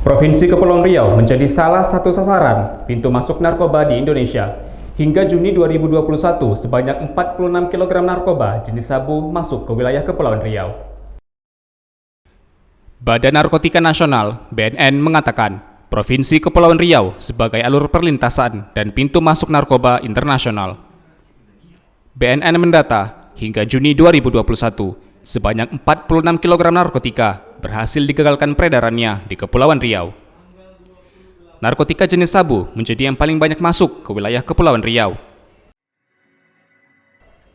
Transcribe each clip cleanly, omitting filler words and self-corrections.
Provinsi Kepulauan Riau menjadi salah satu sasaran pintu masuk narkoba di Indonesia. Hingga Juni 2021, sebanyak 46 kg narkoba jenis sabu masuk ke wilayah Kepulauan Riau. Badan Narkotika Nasional (BNN) mengatakan, Provinsi Kepulauan Riau sebagai alur perlintasan dan pintu masuk narkoba internasional. BNN mendata, hingga Juni 2021, sebanyak 46 kg narkotika berhasil digagalkan peredarannya di Kepulauan Riau. Narkotika jenis sabu menjadi yang paling banyak masuk ke wilayah Kepulauan Riau.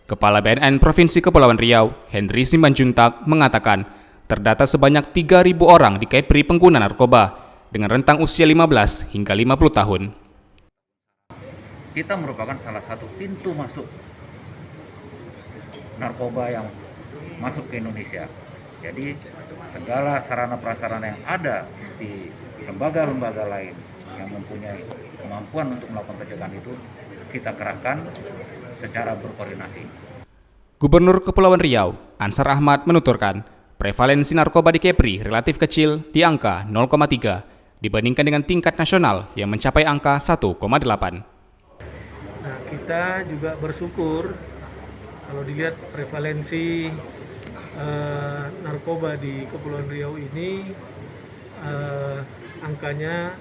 Kepala BNN Provinsi Kepulauan Riau, Henry Simanjuntak, mengatakan terdata sebanyak 3.000 orang di Kepri pengguna narkoba dengan rentang usia 15 hingga 50 tahun. Kita merupakan salah satu pintu masuk narkoba yang masuk ke Indonesia. Jadi segala sarana prasarana yang ada di lembaga-lembaga lain yang mempunyai kemampuan untuk melakukan pencegahan itu kita kerahkan secara berkoordinasi. Gubernur Kepulauan Riau, Ansar Ahmad, menuturkan prevalensi narkoba di Kepri relatif kecil di angka 0,3 dibandingkan dengan tingkat nasional yang mencapai angka 1,8. Nah, kita juga bersyukur kalau dilihat prevalensi narkoba di Kepulauan Riau ini angkanya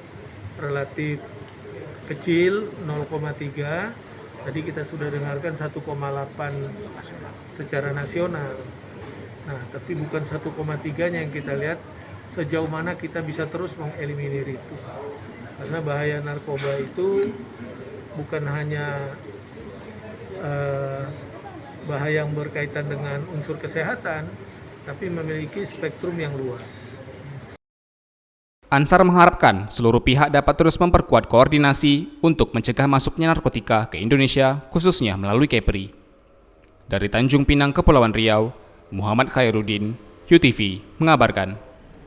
relatif kecil, 0,3. Tadi kita sudah dengarkan 1,8 secara nasional. Nah, tapi bukan 1,3-nya yang kita lihat sejauh mana kita bisa terus mengeliminir itu. Karena bahaya narkoba itu bukan hanya bahaya yang berkaitan dengan unsur kesehatan, tapi memiliki spektrum yang luas. Ansar mengharapkan seluruh pihak dapat terus memperkuat koordinasi untuk mencegah masuknya narkotika ke Indonesia, khususnya melalui Kepri. Dari Tanjung Pinang, Kepulauan Riau, Muhammad Khairuddin, UTV, mengabarkan.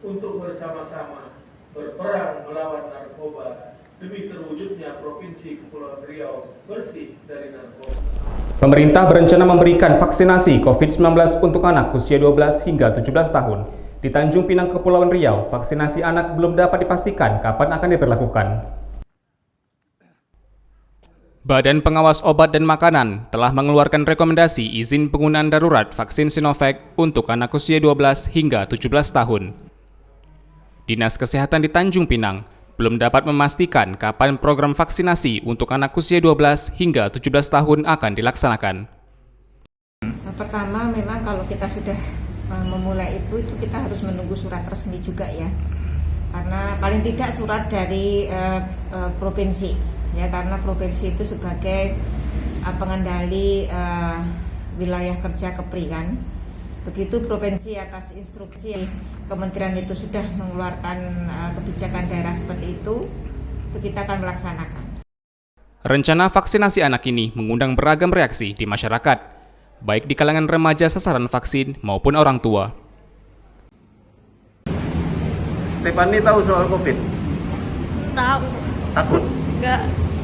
Untuk bersama-sama berperang melawan narkoba demi terwujudnya Provinsi Kepulauan Riau bersih dari narkoba. Pemerintah berencana memberikan vaksinasi COVID-19 untuk anak usia 12 hingga 17 tahun. Di Tanjung Pinang, Kepulauan Riau, vaksinasi anak belum dapat dipastikan kapan akan diberlakukan. Badan Pengawas Obat dan Makanan telah mengeluarkan rekomendasi izin penggunaan darurat vaksin Sinovac untuk anak usia 12 hingga 17 tahun. Dinas Kesehatan di Tanjung Pinang belum dapat memastikan kapan program vaksinasi untuk anak usia 12 hingga 17 tahun akan dilaksanakan. Pertama, memang kalau kita sudah memulai itu kita harus menunggu surat resmi juga ya, karena paling tidak surat dari provinsi ya, karena provinsi itu sebagai pengendali wilayah kerja Kepri kan. Begitu provinsi atas instruksi kementerian itu sudah mengeluarkan kebijakan daerah seperti itu kita akan melaksanakan. Rencana vaksinasi anak ini mengundang beragam reaksi di masyarakat, baik di kalangan remaja sasaran vaksin maupun orang tua. Stefani tahu soal COVID? Tahu. Takut?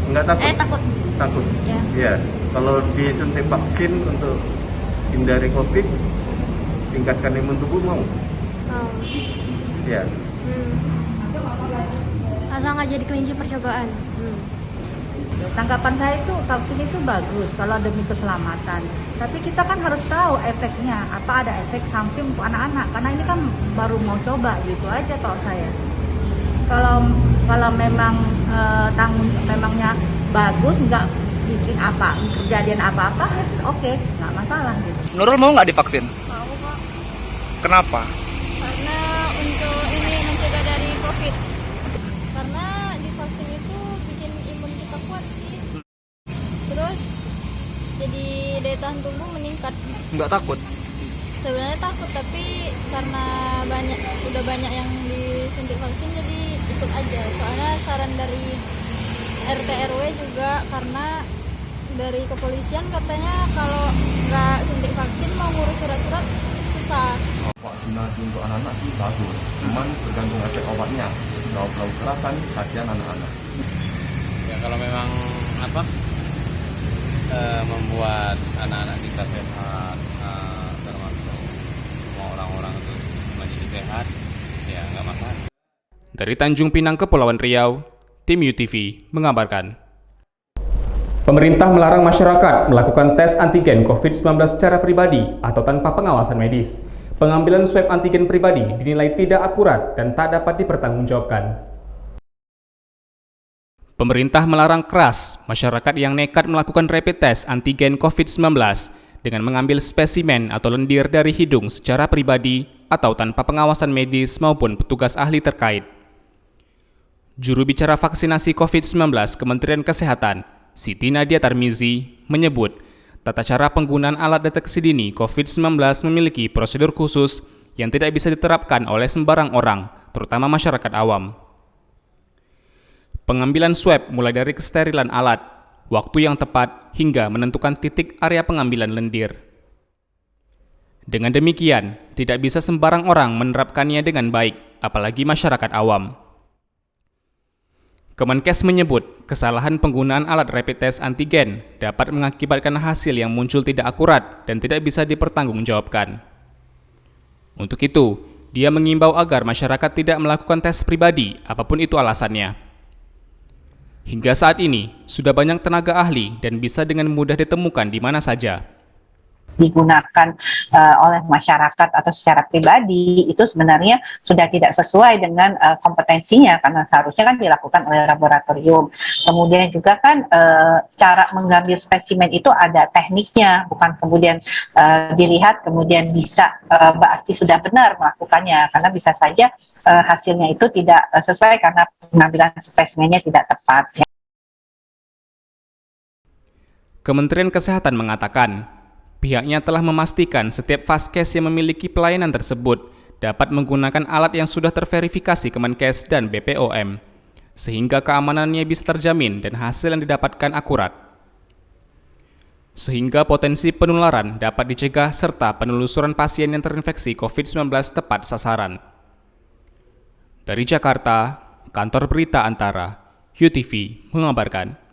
Enggak takut? Takut. Takut? Ya. Iya. Kalau disuntik vaksin untuk hindari COVID, tingkatkan imun tubuh mau? Mau. Iya. Asal nggak jadi kelinci percobaan. Tanggapan saya itu vaksin itu bagus kalau demi keselamatan. Tapi kita kan harus tahu efeknya, apa ada efek samping untuk anak-anak. Karena ini kan baru mau coba gitu aja kalau saya. Kalau memang memangnya bagus, nggak bikin kejadian apa-apa, yes, oke, nggak masalah gitu. Nurul mau nggak divaksin? Mau kok. Kenapa? Karena untuk ini mencegah dari COVID. Karena divaksin itu bikin imun kita kuat sih. Terus jadi daya tahan tubuh meningkat. Nggak takut? Sebenarnya takut, tapi karena udah banyak yang disuntik vaksin jadi ikut aja. Soalnya saran dari RT RW juga, karena dari kepolisian katanya kalau nggak suntik vaksin mau ngurus surat-surat susah. Vaksinasi untuk anak-anak sih bagus, cuman tergantung efek obatnya. Kalau terlalu keras kan kasihan anak-anak. Ya kalau memang membuat anak-anak kita sehat, termasuk semua orang-orang itu menjadi sehat, ya nggak masalah. Dari Tanjung Pinang, Kepulauan Riau, tim UTV mengabarkan. Pemerintah melarang masyarakat melakukan tes antigen COVID-19 secara pribadi atau tanpa pengawasan medis. Pengambilan swab antigen pribadi dinilai tidak akurat dan tak dapat dipertanggungjawabkan. Pemerintah melarang keras masyarakat yang nekat melakukan rapid test antigen COVID-19 dengan mengambil spesimen atau lendir dari hidung secara pribadi atau tanpa pengawasan medis maupun petugas ahli terkait. Juru bicara vaksinasi COVID-19 Kementerian Kesehatan, Siti Nadia Tarmizi, menyebut tata cara penggunaan alat deteksi dini COVID-19 memiliki prosedur khusus yang tidak bisa diterapkan oleh sembarang orang, terutama masyarakat awam. Pengambilan swab mulai dari kesterilan alat, waktu yang tepat, hingga menentukan titik area pengambilan lendir. Dengan demikian, tidak bisa sembarang orang menerapkannya dengan baik, apalagi masyarakat awam. Kemenkes menyebut kesalahan penggunaan alat rapid test antigen dapat mengakibatkan hasil yang muncul tidak akurat dan tidak bisa dipertanggungjawabkan. Untuk itu, dia mengimbau agar masyarakat tidak melakukan tes pribadi, apapun itu alasannya. Hingga saat ini, sudah banyak tenaga ahli dan bisa dengan mudah ditemukan di mana saja. Digunakan oleh masyarakat atau secara pribadi itu sebenarnya sudah tidak sesuai dengan kompetensinya karena seharusnya kan dilakukan oleh laboratorium. Kemudian juga kan cara mengambil spesimen itu ada tekniknya, bukan kemudian dilihat kemudian bisa berarti sudah benar melakukannya, karena bisa saja hasilnya itu tidak sesuai karena pengambilan spesimennya tidak tepat. Kementerian Kesehatan mengatakan, pihaknya telah memastikan setiap vaskes yang memiliki pelayanan tersebut dapat menggunakan alat yang sudah terverifikasi Kemenkes dan BPOM, sehingga keamanannya bisa terjamin dan hasil yang didapatkan akurat. Sehingga potensi penularan dapat dicegah serta penelusuran pasien yang terinfeksi COVID-19 tepat sasaran. Dari Jakarta, Kantor Berita Antara, UTV mengabarkan.